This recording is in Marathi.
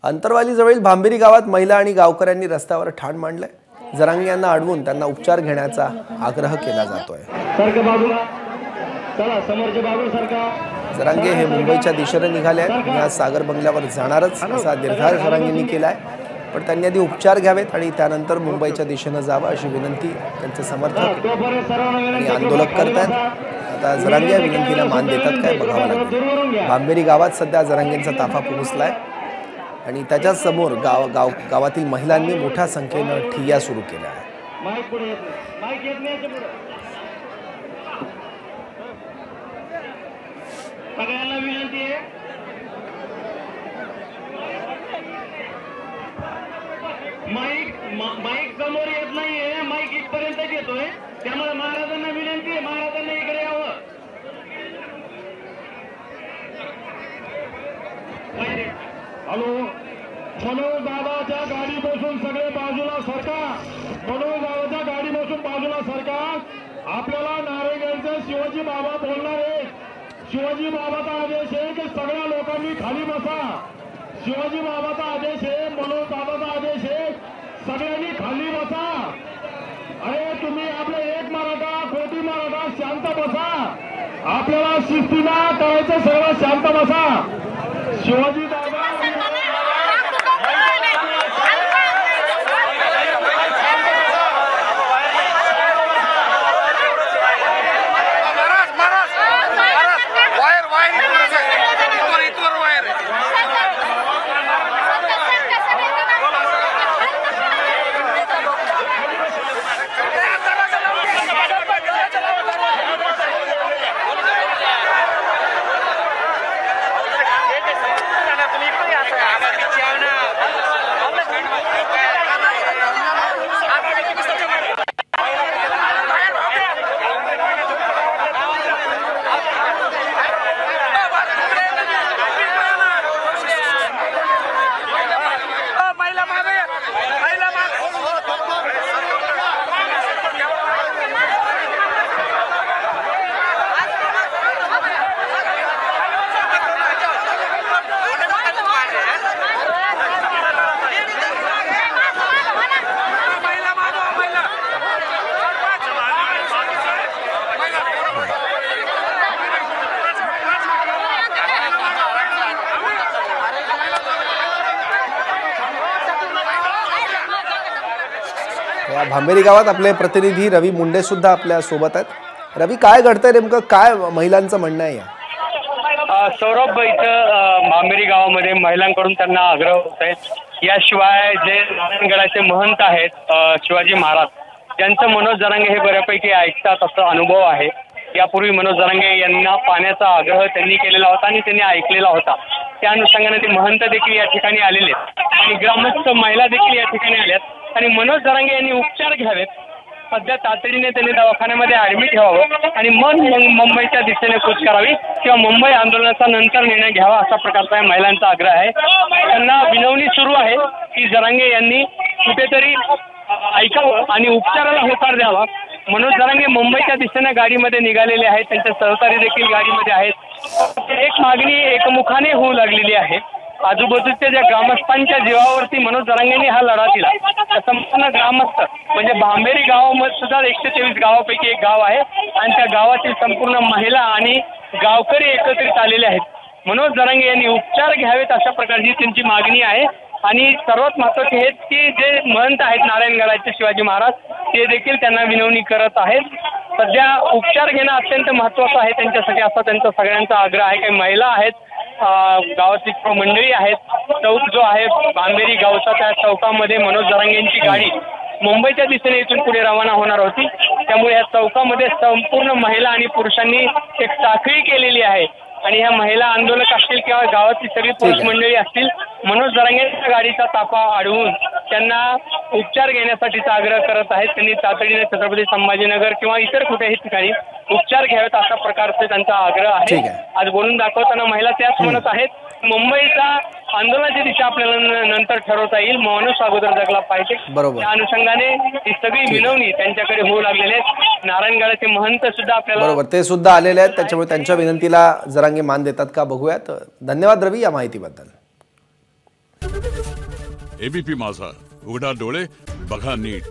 अंतरवालीजवळील भांबेरी गावात महिला आणि गावकऱ्यांनी रस्त्यावर ठाण मांडलंय। जरांगे यांना अडवून त्यांना उपचार घेण्याचा आग्रह केला जातोय। जरांगे हे मुंबईच्या दिशेने निघाले आहेत। मी आज सागर बंगल्यावर जाणारच असा निर्धार जरांगेंनी केलाय, पण त्यांनी आधी उपचार घ्यावेत आणि त्यानंतर मुंबईच्या दिशेने जावं अशी विनंती त्यांचे समर्थक आणि आंदोलक करतात। आता जरांगे या विनंतीला मान देतात काय बघावं लागेल। भांबेरी गावात सध्या जरांगेंचा ताफा पोहोचलाय आणि त्याच्या समोर गावातील महिलांनी मोठ्या संख्येने ठिय्या सुरू केल्या आहे। सगळ्यांना विनंती आहे, माईक समोर येत नाहीये, माईक इथपर्यंत येतोय, त्यामुळे महाराजांना विनंती आहे, महाराजांना इकडे यावं। हॅलो, मनोज दादाच्या गाडी बसून सगळे बाजूला सरका, मनोज दादाच्या गाडी बसून बाजूला सरका। आपल्याला नारेगावचे शिवाजी बाबा बोलणार आहे। शिवाजी बाबाचा आदेश आहे की सगळ्या लोकांनी खाली बसा। शिवाजी बाबाचा आदेश आहे, मनोज दादाचा आदेश आहे, सगळ्यांनी खाली बसा। अरे तुम्ही आपले एक मराठा, कोटी मराठा शांत बसा। आपल्याला शिस्तीला करायचं, सगळं शांत बसा। शिवाजी दादा भांबेरी गावात आपले प्रतिनिधी रवी मुंडे सुद्धा आपल्या सोबत आहेत। रवी, काय घडतंय नेमकं, काय महिलांचं म्हणणं आहे? सौरभ, इथं भांबेरी गावामध्ये महिलांकडून त्यांना आग्रह होत आहे। याशिवाय जे नारायणगडाचे महंत आहेत शिवाजी महाराज, त्यांचं मनोज जरांगे हे बऱ्यापैकी ऐकतात असा अनुभव आहे। यापूर्वी मनोज जरांगे यांना पाण्याचा आग्रह त्यांनी केलेला होता आणि त्यांनी ऐकलेला होता। त्या अनुषंगाने ते महंत देखील या ठिकाणी आलेले आणि ग्रामस्थ महिला देखील या ठिकाणी आल्यात आणि मनोज जरांगे यांनी उपचार घ्यावेत। सध्या तातडीने त्यांनी दवाखान्यामध्ये ऍडमिट व्हावं आणि मग मुंबईच्या दिशेने कूच करावी किंवा मुंबई आंदोलनाचा नंतर निर्णय घ्यावा असा प्रकारचा महिलांचा आग्रह आहे। त्यांना विनवणी सुरू आहे की जरांगे यांनी कुठेतरी ऐकावं आणि उपचाराला होकार द्यावा। मनोज जरांगे मुंबईच्या दिशेने गाडीमध्ये निघालेले आहेत, त्यांचे सहकारी देखील गाडीमध्ये आहेत। एक मागणी एकमुखाने होऊ लागलेली आहे। आजूबाजूच्या ज्या ग्रामस्थांच्या जीवावरती मनोज जरांगेंनी हा लढा दिला। संपूर्ण ग्रामस्थ म्हणजे भांबेरी गावामध्ये सुद्धा 123 गावापैकी एक गाव आहे आणि त्या गावातील संपूर्ण महिला आणि गावकरी एकत्रित आलेले आहेत। मनोज जरांगे यांनी उपचार घ्यावेत अशा प्रकारची त्यांची मागणी आहे आणि सर्वात महत्त्वाचे हे की जे महंत आहेत नारायणगडाचे शिवाजी महाराज, ते देखील त्यांना विनवणी करत आहेत। सध्या उपचार घेणं अत्यंत महत्त्वाचं आहे त्यांच्यासाठी असा त्यांचा सगळ्यांचा आग्रह आहे। काही महिला आहेत, गावातील मंडळी आहेत। चौक जो आहे भांबेरी गावचा, त्या चौकामध्ये मनोज जरांगेंची गाडी मुंबईच्या दिशेने इथून पुढे रवाना होणार होती। त्यामुळे या चौकामध्ये संपूर्ण महिला आणि पुरुषांनी एक साखळी केलेली आहे आणि ह्या महिला आंदोलक असतील किंवा गावातील सगळी पुरुष मंडळी असतील, मनोज जरांगेंच्या गाडीचा ताफा अडवून त्यांना उपचार घेण्यासाठीचा आग्रह करत आहेत। त्यांनी तातडीने छत्रपती संभाजीनगर किंवा इतर कुठेही ठिकाणी उपचार घ्यावेत अशा प्रकारचे त्यांचा आग्रह आहे। आज बोलून दाखवताना महिला त्याच म्हणत आहेत, मुंबईचा आंदोलनाची दिशा आपल्याला नंतर ठरवता येईल, माणूस अगोदर जगला पाहिजे। त्या अनुषंगाने ही सगळी विनवणी त्यांच्याकडे होऊ लागलेली आहे। नारायणगडाचे महंत सुद्धा आपल्याला बरोबर ते सुद्धा आलेले आहेत, त्याच्यामुळे त्यांच्या विनंतीला जरांगे मान देतात का बघूयात। धन्यवाद रवी या माहितीबद्दल। एबीपी माझा, उघडा डोळे बघा नीट.